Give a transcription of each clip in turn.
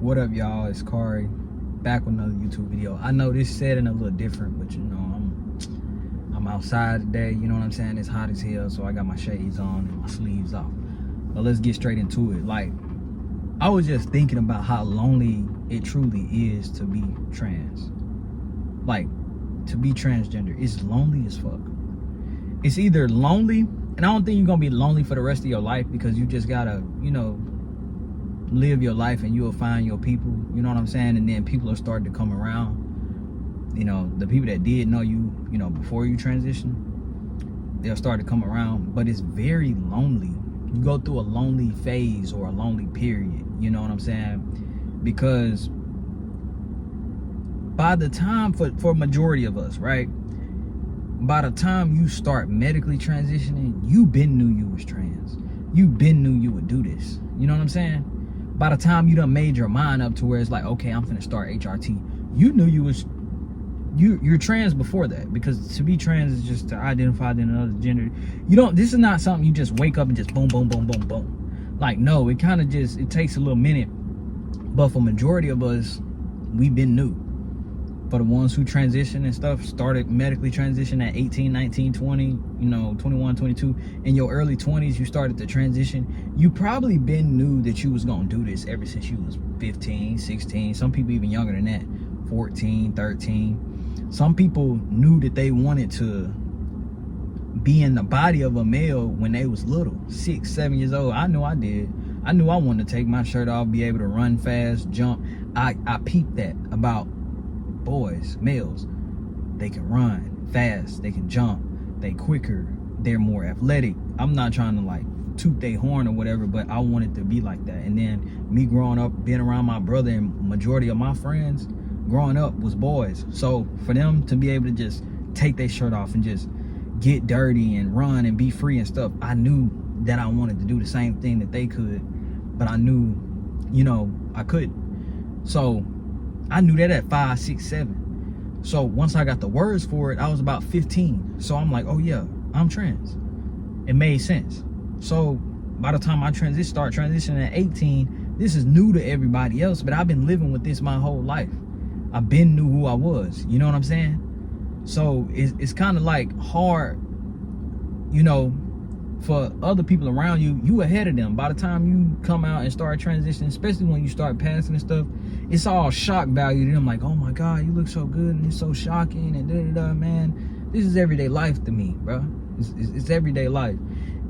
What up, y'all? It's Kari, back with another YouTube video. I know this setting a little different, but you know, I'm outside today, you know what I'm saying? It's hot as hell, so I got my shades on and my sleeves off. But let's get straight into it. Like, I was just thinking about how lonely it truly is to be trans. Like, to be transgender, it's lonely as fuck. It's either lonely, and I don't think you're gonna be lonely for the rest of your life, because you just gotta, you know, live your life and you'll find your people, you know what I'm saying? And then people will start to come around. You know, the people that did know you, you know, before you transition, they'll start to come around. But it's very lonely. You go through a lonely phase or a lonely period, you know what I'm saying? Because by the time, for majority of us, right, by the time you start medically transitioning, you been knew you was trans. You been knew you would do this, you know what I'm saying? By the time you done made your mind up to where it's like, okay, I'm finna start HRT, you knew you was, you're trans before that. Because to be trans is just to identify in another gender. You don't, this is not something you just wake up and just boom, boom, boom, boom, boom. Like, no, it kind of just, it takes a little minute. But for majority of us, we've been new. For the ones who transition and stuff, started medically transition at 18, 19, 20, you know, 21, 22. In your early 20s, you started to transition. You probably been knew that you was going to do this ever since you was 15, 16. Some people even younger than that, 14, 13. Some people knew that they wanted to be in the body of a male when they was little, 6, 7 years old. I knew I did. I knew I wanted to take my shirt off, be able to run fast, jump. I peeped that about boys, males. They can run fast, they can jump, they quicker, they're more athletic. I'm not trying to like toot their horn or whatever, but I wanted to be like that. And then me growing up, being around my brother, and majority of my friends growing up was boys. So for them to be able to just take their shirt off and just get dirty and run and be free and stuff, I knew that I wanted to do the same thing that they could, but I knew, you know, I couldn't. So I knew that at 5, 6, 7. So once I got the words for it, I was about 15. So I'm like, oh yeah, I'm trans. It made sense. So by the time I start transitioning at 18, this is new to everybody else, but I've been living with this my whole life. I've been knew who I was, you know what I'm saying? So it's kind of like hard, you know, for other people around you, you ahead of them. By the time you come out and start transitioning, especially when you start passing and stuff, it's all shock value to them. Like, oh my God, you look so good and it's so shocking and da-da-da, man. This is everyday life to me, bro. It's everyday life.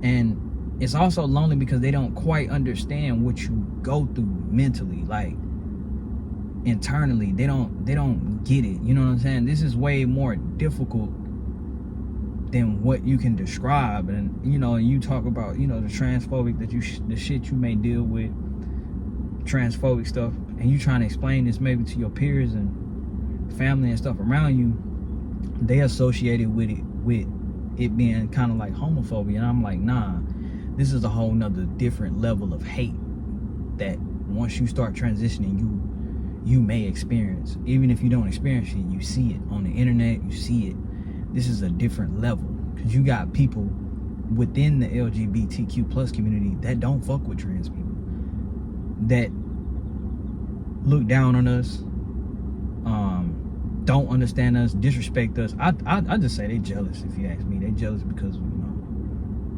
And it's also lonely because they don't quite understand what you go through mentally, like internally. They don't get it, you know what I'm saying? This is way more difficult than what you can describe. And you know, you talk about, you know, the transphobic the shit you may deal with, transphobic stuff, and you trying to explain this maybe to your peers and family and stuff around you, they associated with it being kind of like homophobia. And I'm like, nah, this is a whole nother different level of hate that once you start transitioning, you may experience. Even if you don't experience it, you see it on the internet, you see it. This is a different level, because you got people within the LGBTQ plus community that don't fuck with trans people, that look down on us, don't understand us, disrespect us. I just say they jealous. If you ask me, they jealous because, you know,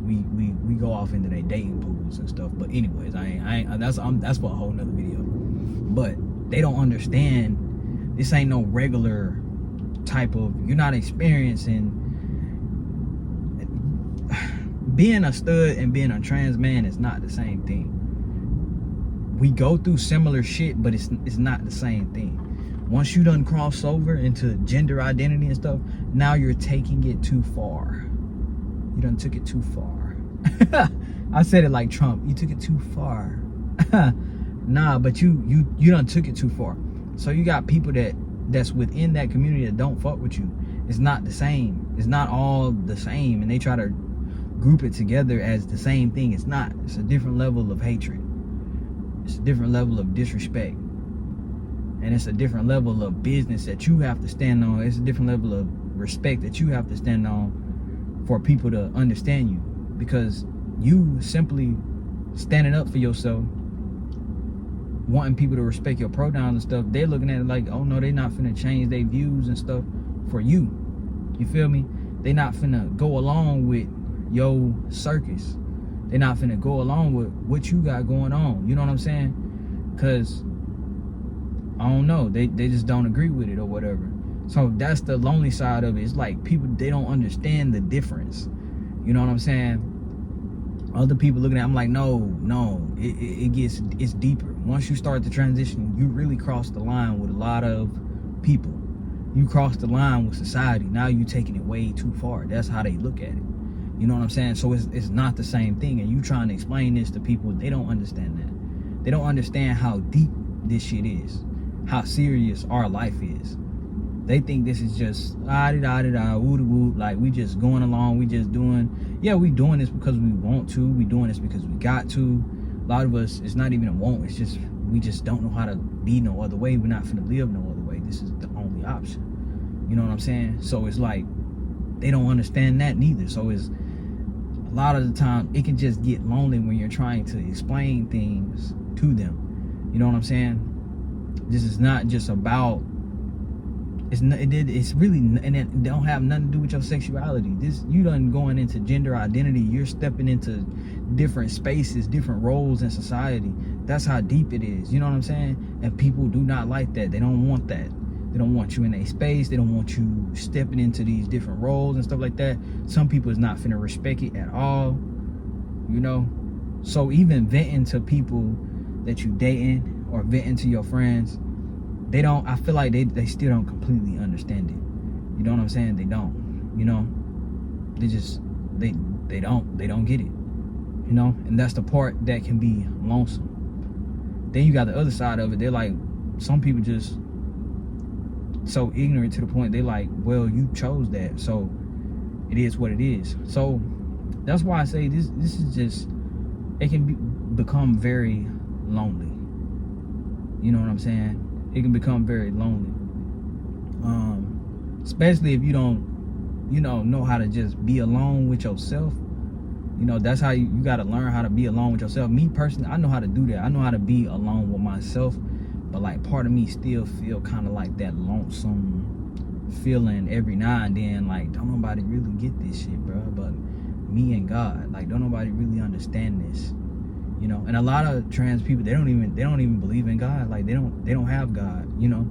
we go off into their dating pools and stuff. But anyways, that's for a whole nother video. But they don't understand, this ain't no regular type of, you're not experiencing, being a stud and being a trans man is not the same thing. We go through similar shit, but it's not the same thing. Once you done cross over into gender identity and stuff, now you're taking it too far. You done took it too far. I said it like Trump. You took it too far. Nah, but you done took it too far. So you got people that's within that community that don't fuck with you. It's not the same. It's not all the same, and they try to group it together as the same thing. It's not. It's a different level of hatred. It's a different level of disrespect. And it's a different level of business that you have to stand on. It's a different level of respect that you have to stand on for people to understand you. Because you simply standing up for yourself wanting people to respect your pronouns and stuff, they're looking at it like, oh no, they're not finna change their views and stuff for you. You feel me? They not finna go along with your circus. They're not finna go along with what you got going on. You know what I'm saying? Because, I don't know, they just don't agree with it or whatever. So that's the lonely side of it. It's like people, they don't understand the difference. You know what I'm saying? Other people looking at it, I'm like, no, it's deeper. Once you start to transition, you really cross the line with a lot of people. You cross the line with society. Now you're taking it way too far. That's how they look at it. You know what I'm saying? So it's not the same thing. And you trying to explain this to people, they don't understand that. They don't understand how deep this shit is, how serious our life is. They think this is just woo, like we just going along, we just doing, yeah, we doing this because we want to, we doing this because we got to. A lot of us, it's not even a want, it's just, we just don't know how to be no other way. We're not finna live no other way. This is the only option. You know what I'm saying? So it's like, they don't understand that neither. So it's, a lot of the time, it can just get lonely when you're trying to explain things to them. You know what I'm saying? This is not just about, it's really, and it don't have nothing to do with your sexuality. This, you done going into gender identity. You're stepping into different spaces, different roles in society. That's how deep it is. You know what I'm saying? And people do not like that. They don't want that. They don't want you in a space. They don't want you stepping into these different roles and stuff like that. Some people is not finna respect it at all. You know? So even venting to people that you dating or venting to your friends, they don't, I feel like they still don't completely understand it. You know what I'm saying? They don't, you know, they just, they don't get it, you know? And that's the part that can be lonesome. Then you got the other side of it. They're like, some people just so ignorant to the point they like, well, you chose that, so it is what it is. So that's why I say this is just, it can become very lonely. You know what I'm saying? It can become very lonely, especially if you don't, you know how to just be alone with yourself. You know, that's how you got to learn how to be alone with yourself. Me personally, I know how to do that. I know how to be alone with myself, but like part of me still feel kind of like that lonesome feeling every now and then. Like, don't nobody really get this shit, bro, but me and God. Like, don't nobody really understand this. You know, and a lot of trans people, they don't even believe in God. Like, they don't have God, you know.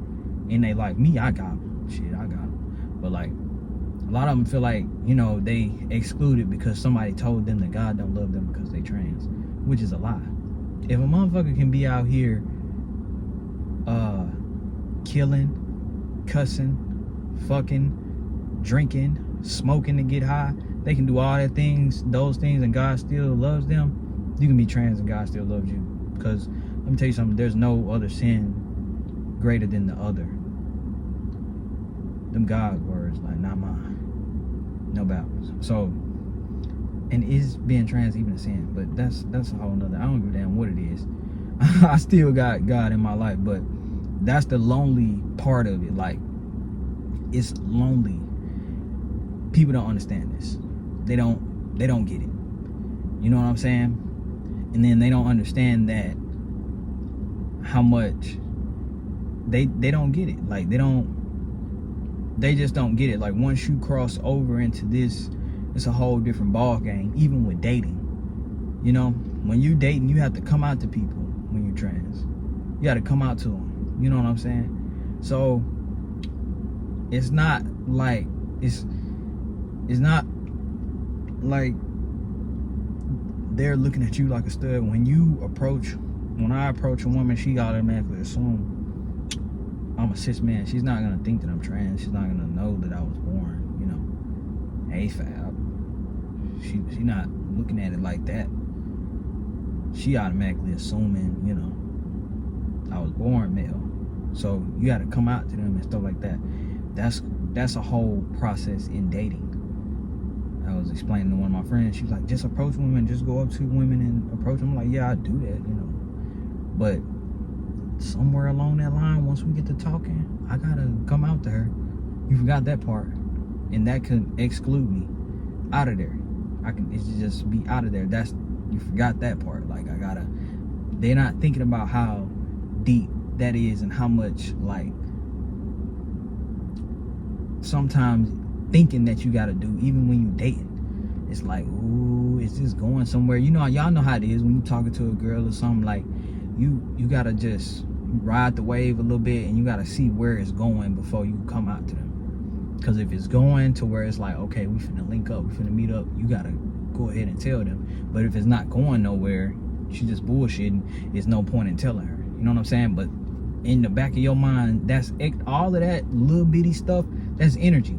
And they like, me, I got him. Shit, I got him. But like, a lot of them feel like, you know, they excluded because somebody told them that God don't love them because they trans, which is a lie. If a motherfucker can be out here killing, cussing, fucking, drinking, smoking to get high, they can do all those things, and God still loves them. You can be trans and God still loves you. Because let me tell you something, there's no other sin greater than the other. Them God words, like, not mine. No battles. So, and is being trans even a sin? But that's a whole nother, I don't give a damn what it is. I still got God in my life, but that's the lonely part of it. Like, it's lonely. People don't understand this. They don't get it. You know what I'm saying? And then they don't understand that how much they don't get it. Like, they just don't get it. Like, once you cross over into this, it's a whole different ball game. Even with dating, you know, when you dating, you have to come out to people. When you're trans, you got to come out to them. You know what I'm saying? So it's not like it's not like they're looking at you like a stud. When I approach a woman, she automatically assume I'm a cis man. She's not gonna think that I'm trans. She's not gonna know that I was born, you know, AFAB. She not looking at it like that. She automatically assuming, you know, I was born male. So you got to come out to them and stuff like that. That's a whole process in dating. I was explaining to one of my friends. She was like, just approach women, just go up to women and approach them. I'm like, yeah, I do that, you know. But somewhere along that line, once we get to talking, I gotta come out to her. You forgot that part, and that could exclude me out of there. It's just be out of there. You forgot that part. Like, they're not thinking about how deep that is, and how much, like, sometimes thinking that you gotta do, even when you dating, it's like, ooh, is this going somewhere? You know, y'all know how it is when you talking to a girl or something. Like, you gotta just ride the wave a little bit, and you gotta see where it's going before you come out to them. Because if it's going to where it's like, okay, we finna link up, we finna meet up, you gotta go ahead and tell them. But if it's not going nowhere, she just bullshitting, there's no point in telling her. You know what I'm saying? But in the back of your mind, that's all of that little bitty stuff, that's energy.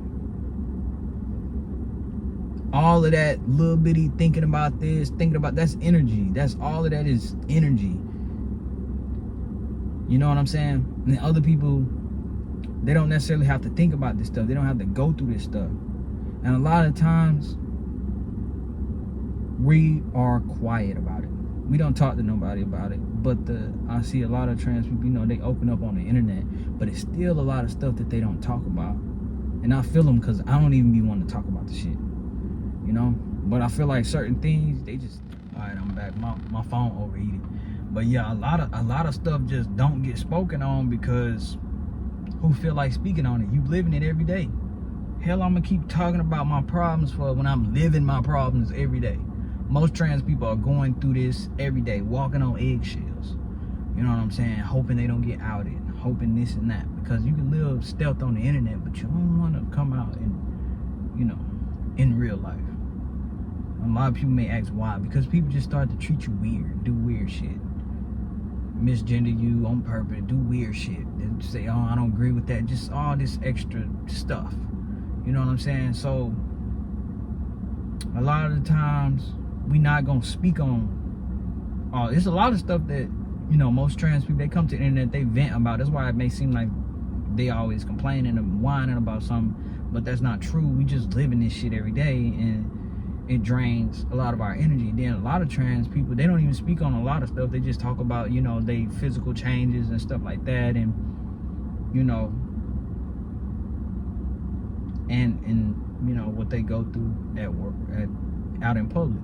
All of that little bitty thinking about this, thinking about, that's energy. That's all of that is energy. You know what I'm saying? And other people, they don't necessarily have to think about this stuff. They don't have to go through this stuff. And a lot of times, we are quiet about it. We don't talk to nobody about it. But I see a lot of trans people, you know, they open up on the internet, but it's still a lot of stuff that they don't talk about. And I feel them, because I don't even be wanting to talk about the shit. You know? But I feel like certain things, they just, all right, I'm back. My phone overheated. But yeah, a lot of stuff just don't get spoken on, because who feel like speaking on it? You living it every day. Hell, I'm gonna keep talking about my problems for when I'm living my problems every day. Most trans people are going through this every day, walking on eggshells. You know what I'm saying? Hoping they don't get outed, hoping this and that. Because you can live stealth on the internet, but you don't want to come out and, you know, in real life. A lot of people may ask why. Because people just start to treat you weird, do weird shit. Misgender you on purpose, do weird shit. They say, oh, I don't agree with that. Just all this extra stuff. You know what I'm saying? So, a lot of the times, we not gonna speak on, it's a lot of stuff that, you know, most trans people, they come to the internet, they vent about. That's why it may seem like they always complaining and whining about something, but that's not true. We just live in this shit every day, and it drains a lot of our energy. Then a lot of trans people, they don't even speak on a lot of stuff. They just talk about, you know, they physical changes and stuff like that, and, you know, and you know, what they go through at work, out in public.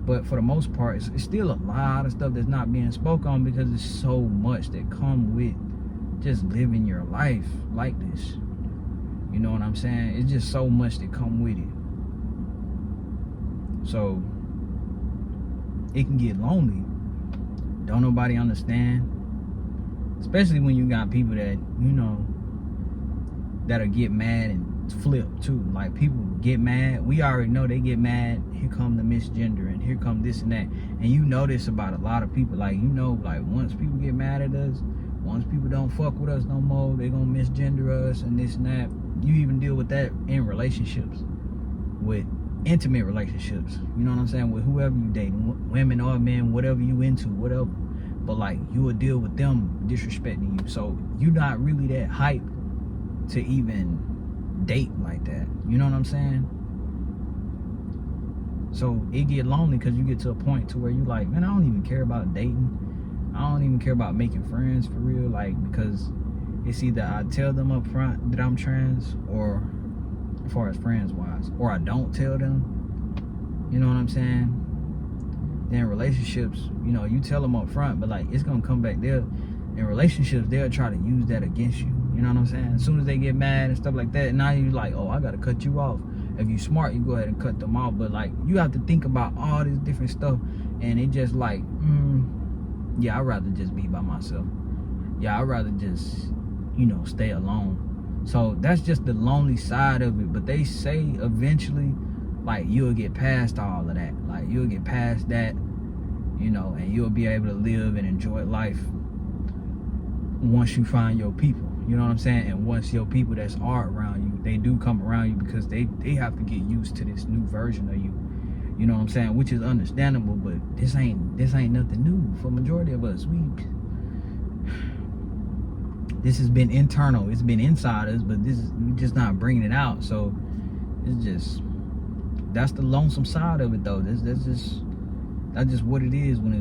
But for the most part, it's still a lot of stuff that's not being spoke on, because there's so much that come with just living your life like this. You know what I'm saying? It's just so much that come with it. So it can get lonely. Don't nobody understand. Especially when you got people that, you know, that'll get mad and flip too. Like, people get mad, we already know they get mad, here come the misgender, and here come this and that. And you know this about a lot of people. Like, you know, like, once people get mad at us, once people don't fuck with us no more, they gonna misgender us and this and that. You even deal with that in relationships, with intimate relationships, you know what I'm saying, with whoever you dating, women or men, whatever you into, whatever. But like, you will deal with them disrespecting you. So you're not really that hype to even date like that. You know what I'm saying? So it get lonely, because you get to a point to where you like, man, I don't even care about dating. I don't even care about making friends for real. Like, because it's either I tell them up front that I'm trans, or as far as friends wise, or I don't tell them. You know what I'm saying? Then relationships, you know, you tell them up front, but like, it's gonna come back there. In relationships, they'll try to use that against you. You know what I'm saying? As soon as they get mad and stuff like that, now you're like, oh, I gotta cut you off. If you smart, you go ahead and cut them off. But like, you have to think about all this different stuff, and it just like, yeah, I'd rather just be by myself. Yeah, I'd rather just, you know, stay alone. So that's just the lonely side of it. But they say eventually, like, you'll get past all of that. Like, you'll get past that, you know, and you'll be able to live and enjoy life once you find your people. You know what I'm saying? And once your people that's are around you, they do come around you, because they have to get used to this new version of you. You know what I'm saying? Which is understandable, but this ain't nothing new for majority of us. This has been internal. It's been inside us, but we just not bringing it out. So it's just, that's the lonesome side of it, though. That's just what it is when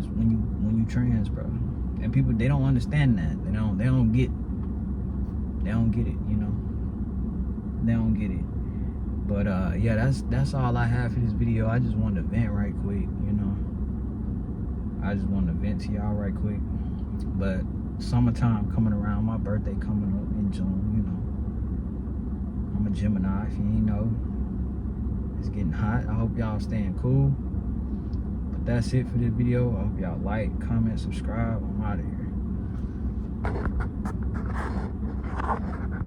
you trans, bro. And people, they don't understand that. They don't get it, you know. They don't get it. But yeah, that's all I have for this video. I just wanted to vent right quick, you know. I just wanted to vent to y'all right quick. But summertime coming around, my birthday coming up in June, you know. I'm a Gemini, if you ain't know. It's getting hot. I hope y'all staying cool. But that's it for this video. I hope y'all like, comment, subscribe. I'm out of here.